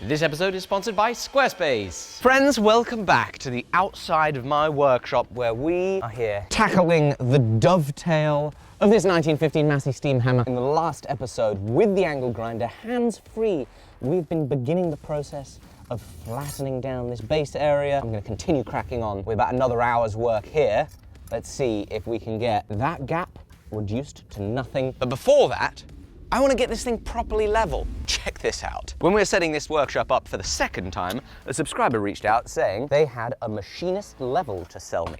This episode is sponsored by Squarespace. Friends, welcome back to the outside of my workshop where we are here tackling the dovetail of this 1915 Massey steam hammer. In the last episode, with the angle grinder hands-free, we've been beginning the process of flattening down this base area. I'm going to continue cracking on with about another hour's work here. Let's see if we can get that gap reduced to nothing. But before that, I want to get this thing properly level. Check this out. When we were setting this workshop up for the second time, a subscriber reached out saying they had a machinist level to sell me.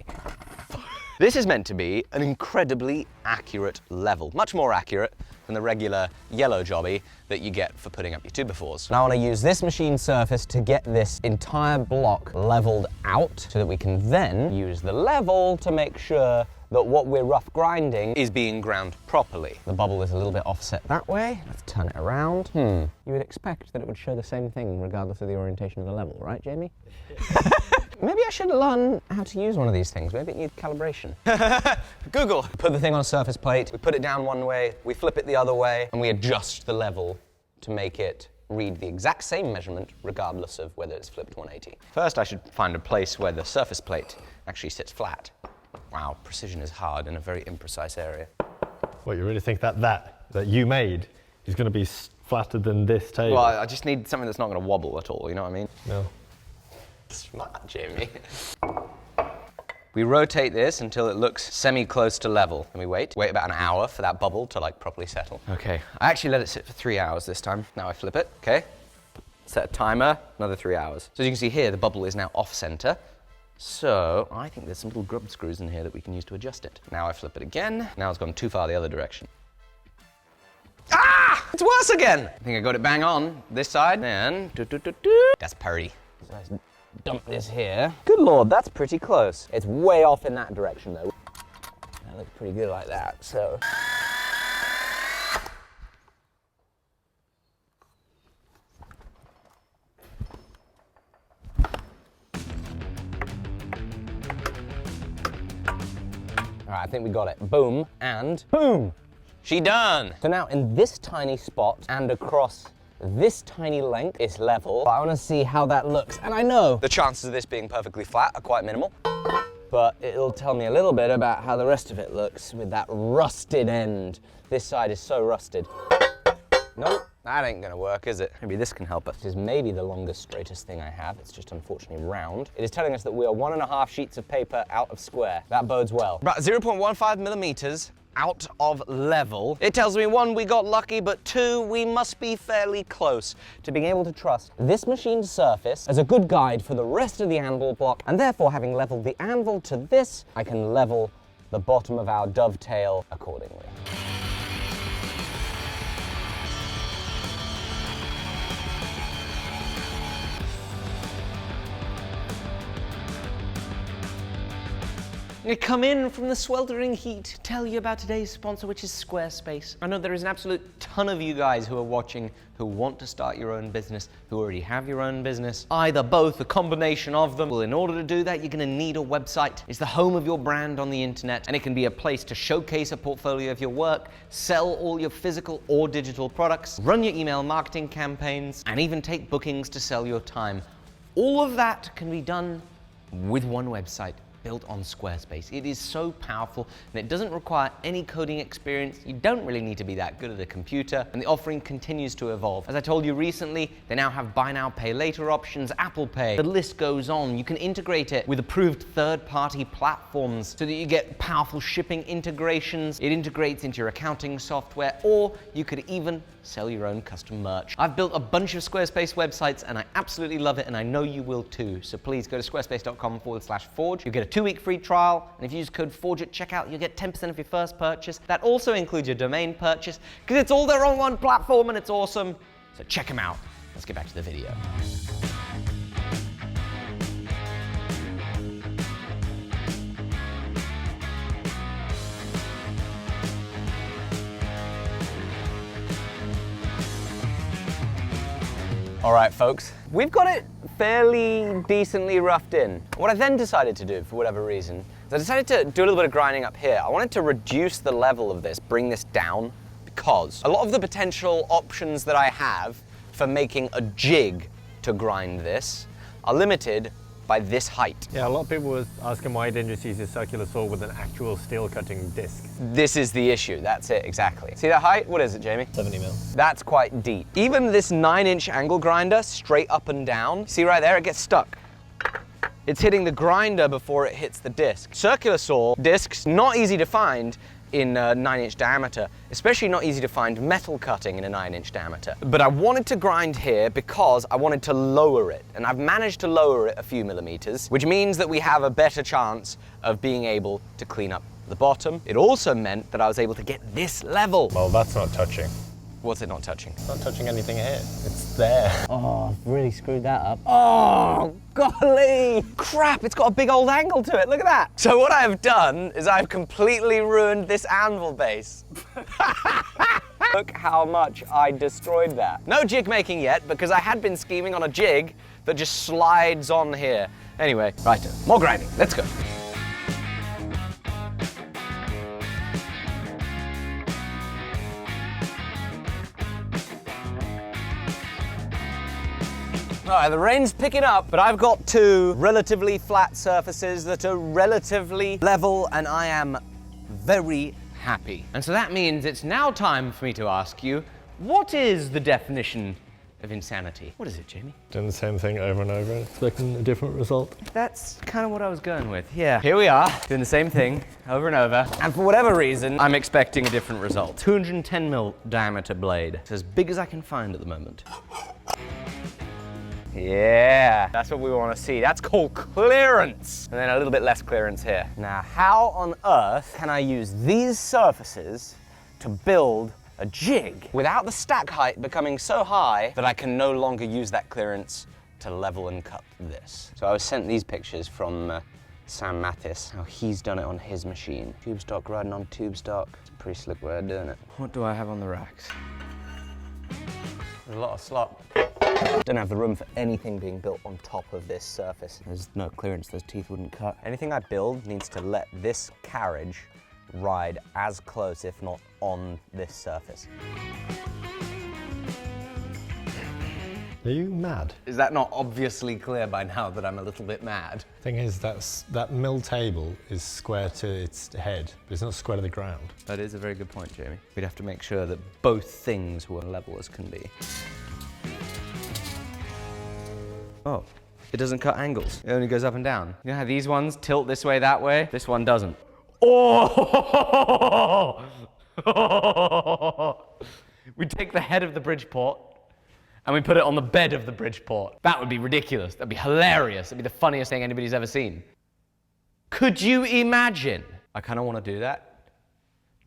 This is meant to be an incredibly accurate level, much more accurate than the regular yellow jobby that you get for putting up your 2x4s. And I want to use this machine surface to get this entire block leveled out so that we can then use the level to make sure that what we're rough grinding is being ground properly. The bubble is a little bit offset that way. Let's turn it around. You would expect that it would show the same thing regardless of the orientation of the level, right, Jamie? Maybe I should learn how to use one of these things. Maybe it needs calibration. Google. Put the thing on a surface plate, we put it down one way, we flip it the other way, and we adjust the level to make it read the exact same measurement regardless of whether it's flipped 180. First, I should find a place where the surface plate actually sits flat. Wow, precision is hard in a very imprecise area. What, you really think that you made is going to be flatter than this table? Well, I just need something that's not going to wobble at all, you know what I mean? No. Smart, Jamie. We rotate this until it looks semi-close to level. And we wait about an hour for that bubble to like properly settle. Okay, I actually let it sit for 3 hours this time. Now I flip it, okay? Set a timer, another 3 hours. So as you can see here, the bubble is now off-center. So I think there's some little grub screws in here that we can use to adjust it. Now I flip it again. Now it's gone too far the other direction. Ah! It's worse again! I think I got it bang on this side. And that's parity. So let's dump this here. Good Lord, that's pretty close. It's way off in that direction though. That looks pretty good like that, so. All right, I think we got it. Boom, and boom! She done! So now in this tiny spot and across this tiny length, it's level. But I want to see how that looks. And I know the chances of this being perfectly flat are quite minimal, but it'll tell me a little bit about how the rest of it looks with that rusted end. This side is so rusted. Nope. That ain't gonna work, is it? Maybe this can help us. This is maybe the longest, straightest thing I have. It's just unfortunately round. It is telling us that we are 1.5 sheets of paper out of square. That bodes well. About 0.15 millimeters out of level. It tells me 1, we got lucky, but 2, we must be fairly close to being able to trust this machine's surface as a good guide for the rest of the anvil block, and therefore having leveled the anvil to this, I can level the bottom of our dovetail accordingly. I come in from the sweltering heat to tell you about today's sponsor, which is Squarespace. I know there is an absolute ton of you guys who are watching who want to start your own business, who already have your own business, either both, a combination of them. Well, in order to do that, you're gonna need a website. It's the home of your brand on the internet, and it can be a place to showcase a portfolio of your work, sell all your physical or digital products, run your email marketing campaigns, and even take bookings to sell your time. All of that can be done with one website, built on Squarespace. It is so powerful and it doesn't require any coding experience. You don't really need to be that good at a computer, and the offering continues to evolve. As I told you recently, they now have buy now, pay later options, Apple Pay. The list goes on. You can integrate it with approved third-party platforms so that you get powerful shipping integrations. It integrates into your accounting software, or you could even sell your own custom merch. I've built a bunch of Squarespace websites and I absolutely love it, and I know you will too. So please go to squarespace.com/forge. You get a 2-week free trial, and if you use code FORGE at checkout, you'll get 10% of your first purchase. That also includes your domain purchase, because it's all there on one platform and it's awesome. So check them out. Let's get back to the video. All right, folks, we've got it fairly decently roughed in. What I then decided to do, for whatever reason, is I decided to do a little bit of grinding up here. I wanted to reduce the level of this, bring this down, because a lot of the potential options that I have for making a jig to grind this are limited by this height. Yeah, a lot of people were asking why you didn't just use a circular saw with an actual steel cutting disc. This is the issue, that's it, exactly. See that height? What is it, Jamie? 70 mil. That's quite deep. Even this 9-inch angle grinder, straight up and down, see right there, it gets stuck. It's hitting the grinder before it hits the disc. Circular saw discs, not easy to find in a 9-inch diameter, especially not easy to find metal cutting in a 9-inch diameter. But I wanted to grind here because I wanted to lower it, and I've managed to lower it a few millimeters, which means that we have a better chance of being able to clean up the bottom. It also meant that I was able to get this level. Well, that's not touching. What's it not touching? It's not touching anything here. It's there. Oh, I've really screwed that up. Oh, golly! Crap, it's got a big old angle to it, look at that. So what I've done is I've completely ruined this anvil base. Look how much I destroyed that. No jig making yet, because I had been scheming on a jig that just slides on here. Anyway, right, more grinding, let's go. All right, the rain's picking up, but I've got two relatively flat surfaces that are relatively level, and I am very happy. And so that means it's now time for me to ask you, what is the definition of insanity? What is it, Jamie? Doing the same thing over and over, expecting a different result. That's kind of what I was going with, yeah. Here we are, doing the same thing over and over, and for whatever reason, I'm expecting a different result. 210 mil diameter blade. It's as big as I can find at the moment. Yeah, that's what we want to see. That's called clearance. And then a little bit less clearance here. Now, how on earth can I use these surfaces to build a jig without the stack height becoming so high that I can no longer use that clearance to level and cut this? So I was sent these pictures from Sam Mathis, how he's done it on his machine. Tube stock riding on tube stock. It's a pretty slick way of doing it. What do I have on the racks? There's a lot of slop. Don't have the room for anything being built on top of this surface. There's no clearance, those teeth wouldn't cut. Anything I build needs to let this carriage ride as close, if not on this surface. Are you mad? Is that not obviously clear by now that I'm a little bit mad? Thing is, that mill table is square to its head, but it's not square to the ground. That is a very good point, Jamie. We'd have to make sure that both things were level as can be. Oh, it doesn't cut angles. It only goes up and down. You know how these ones tilt this way, that way? This one doesn't. Oh! We take the head of the Bridgeport and we put it on the bed of the Bridgeport. That would be ridiculous. That'd be hilarious. That'd be the funniest thing anybody's ever seen. Could you imagine? I kind of want to do that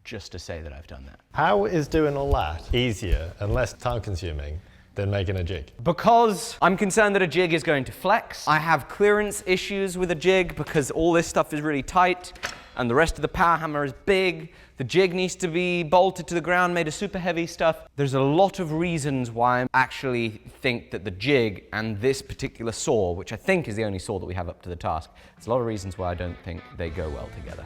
just to say that I've done that. How is doing all that easier and less time consuming than making a jig? Because I'm concerned that a jig is going to flex. I have clearance issues with a jig because all this stuff is really tight and the rest of the power hammer is big. The jig needs to be bolted to the ground, made of super heavy stuff. There's a lot of reasons why I actually think that the jig and this particular saw, which I think is the only saw that we have up to the task, there's a lot of reasons why I don't think they go well together.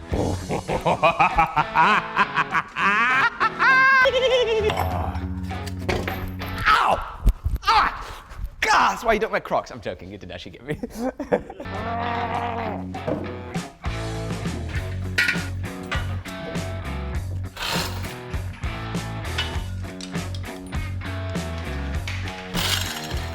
Ow! Ah! God, that's why you don't wear Crocs. I'm joking, you didn't actually get me.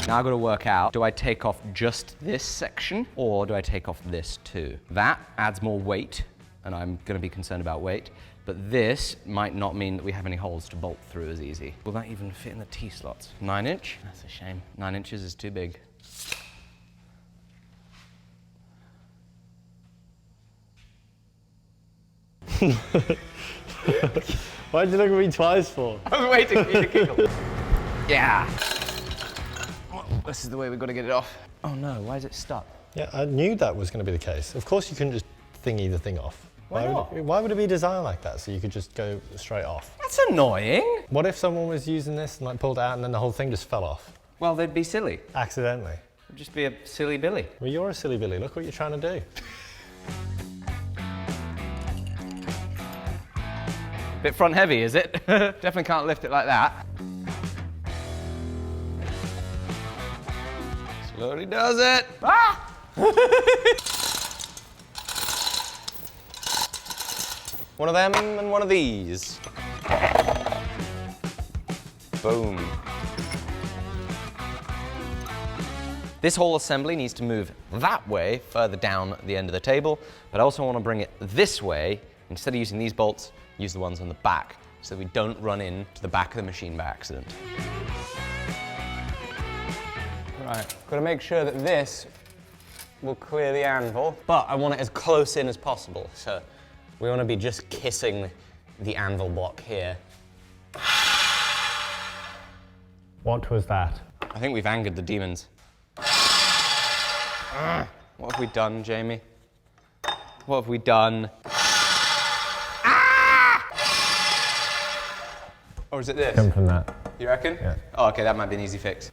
Now I've got to work out, do I take off just this section or do I take off this too? That adds more weight, and I'm going to be concerned about weight, but this might not mean that we have any holes to bolt through as easy. Will that even fit in the T-slots? 9-inch? That's a shame. 9 inches is too big. Why did you look at me twice for? I was waiting for you to giggle. Yeah. This is the way we've got to get it off. Oh no, why is it stuck? Yeah, I knew that was going to be the case. Of course you couldn't just thingy the thing off. Why not? Why would it be designed like that so you could just go straight off? That's annoying. What if someone was using this and like pulled it out and then the whole thing just fell off? Well, they'd be silly. Accidentally. It'd just be a silly Billy. Well, you're a silly Billy. Look what you're trying to do. Bit front heavy, is it? Definitely can't lift it like that. Slowly does it. Ah! One of them and one of these. Boom. This whole assembly needs to move that way, further down the end of the table, but I also want to bring it this way. Instead of using these bolts, use the ones on the back, so we don't run into the back of the machine by accident. Right, got to make sure that this will clear the anvil, but I want it as close in as possible, so we want to be just kissing the anvil block here. What was that? I think we've angered the demons. What have we done, Jamie? What have we done? Ah! Or is it this? Come from that. You reckon? Yeah. Oh, okay, that might be an easy fix.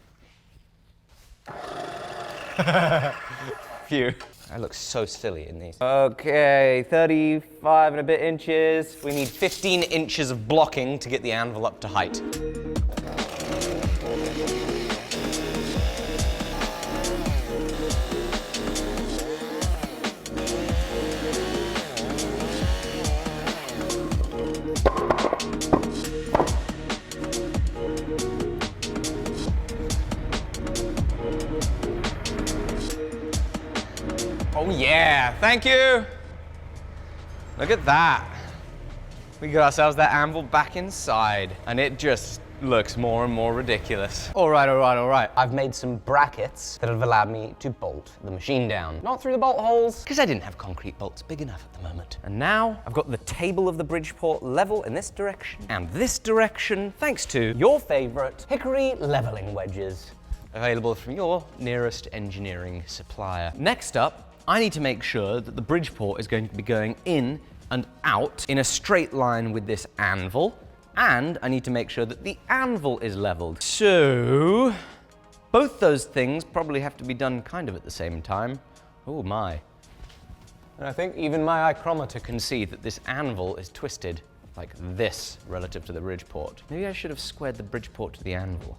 Phew. That looks so silly in these. Okay, 35 and a bit inches. We need 15 inches of blocking to get the anvil up to height. Oh yeah, thank you. Look at that. We got ourselves that anvil back inside, and it just looks more and more ridiculous. All right. I've made some brackets that have allowed me to bolt the machine down. Not through the bolt holes, because I didn't have concrete bolts big enough at the moment. And now I've got the table of the Bridgeport level in this direction and this direction, thanks to your favorite hickory leveling wedges, available from your nearest engineering supplier. Next up, I need to make sure that the Bridgeport is going to be going in and out in a straight line with this anvil, and I need to make sure that the anvil is leveled. So, both those things probably have to be done kind of at the same time. Oh my. And I think even my micrometer can see that this anvil is twisted like this relative to the Bridgeport. Maybe I should have squared the Bridgeport to the anvil.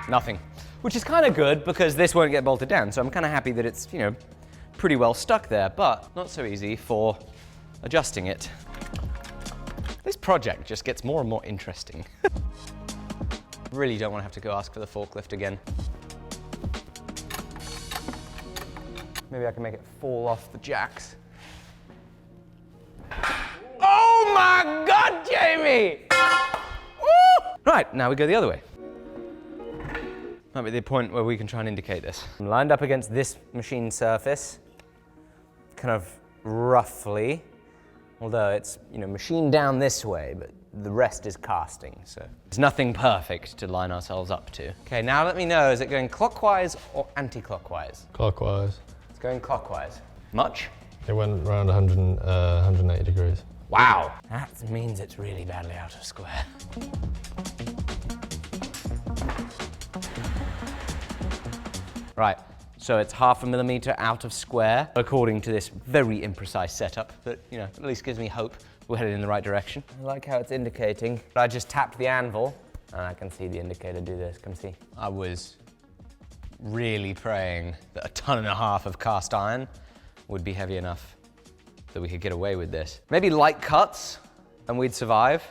Nothing. Which is kind of good because this won't get bolted down, so I'm kind of happy that it's, you know, pretty well stuck there, but not so easy for adjusting it. This project just gets more and more interesting. Really don't want to have to go ask for the forklift again. Maybe I can make it fall off the jacks. Oh my God, Jamie! Woo! Right, now we go the other way. Might be the point where we can try and indicate this. I'm lined up against this machine surface, kind of roughly, although it's, you know, machined down this way, but the rest is casting, so there's nothing perfect to line ourselves up to. Okay, now let me know, is it going clockwise or anti-clockwise? Clockwise. It's going clockwise. Much? It went around 180 degrees. Wow. That means it's really badly out of square. Right, so it's 0.5 millimeter out of square, according to this very imprecise setup, but, you know, at least gives me hope we're headed in the right direction. I like how it's indicating. I just tapped the anvil, and I can see the indicator do this, come see. I was really praying that 1.5 tons of cast iron would be heavy enough that we could get away with this. Maybe light cuts, and we'd survive.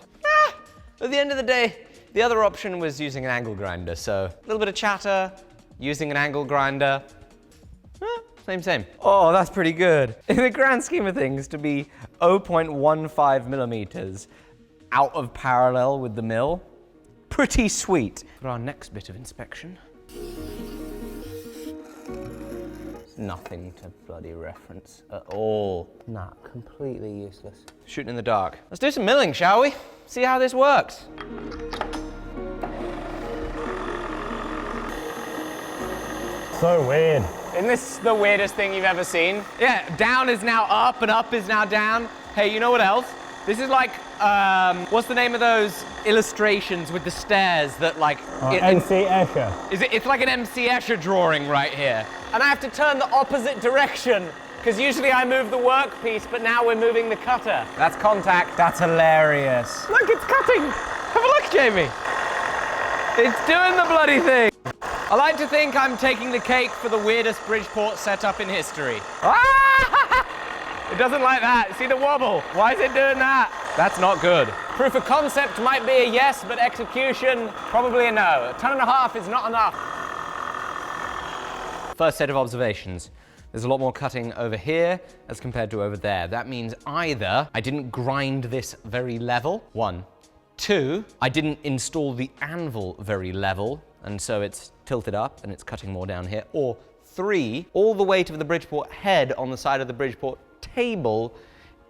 At the end of the day, the other option was using an angle grinder, so a little bit of chatter, using an angle grinder, same. Oh, that's pretty good. In the grand scheme of things, to be 0.15 millimeters out of parallel with the mill, pretty sweet. For our next bit of inspection, nothing to bloody reference at all. Nah, completely useless. Shooting in the dark. Let's do some milling, shall we? See how this works. So weird. Isn't this the weirdest thing you've ever seen? Yeah, down is now up and up is now down. Hey, you know what else? This is like, what's the name of those illustrations with the stairs that like... MC Escher. It's like an MC Escher drawing right here. And I have to turn the opposite direction, because usually I move the workpiece, but now we're moving the cutter. That's contact. That's hilarious. Look, it's cutting. Have a look, Jamie. It's doing the bloody thing. I like to think I'm taking the cake for the weirdest Bridgeport setup in history. Ah! It doesn't like that. See the wobble? Why is it doing that? That's not good. Proof of concept might be a yes, but execution, probably a no. 1.5 tons is not enough. First set of observations. There's a lot more cutting over here as compared to over there. That means either I didn't grind this very level, 1. 2, I didn't install the anvil very level, and so it's tilted up and it's cutting more down here. Or 3, all the weight of the Bridgeport head on the side of the Bridgeport table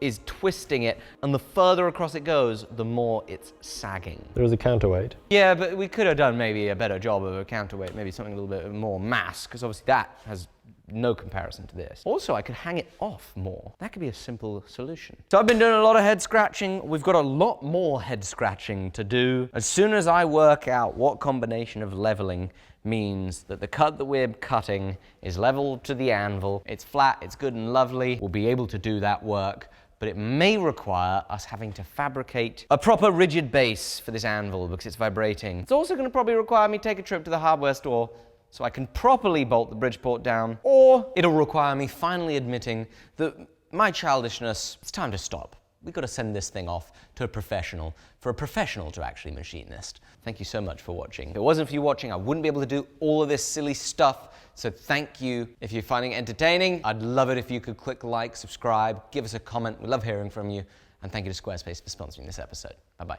is twisting it, and the further across it goes, the more it's sagging. There is a counterweight. Yeah, but we could have done maybe a better job of a counterweight, maybe something a little bit more mass, because obviously that has no comparison to this. Also, I could hang it off more. That could be a simple solution. So I've been doing a lot of head scratching. We've got a lot more head scratching to do. As soon as I work out what combination of leveling means that the cut that we're cutting is level to the anvil, it's flat, it's good and lovely, we'll be able to do that work. But it may require us having to fabricate a proper rigid base for this anvil because it's vibrating. It's also going to probably require me to take a trip to the hardware store so I can properly bolt the Bridgeport down, or it'll require me finally admitting that my childishness, it's time to stop. We've got to send this thing off to a professional, for a professional to actually machinist. Thank you so much for watching. If it wasn't for you watching, I wouldn't be able to do all of this silly stuff. So thank you. If you're finding it entertaining, I'd love it if you could click like, subscribe, give us a comment. We love hearing from you. And thank you to Squarespace for sponsoring this episode. Bye-bye.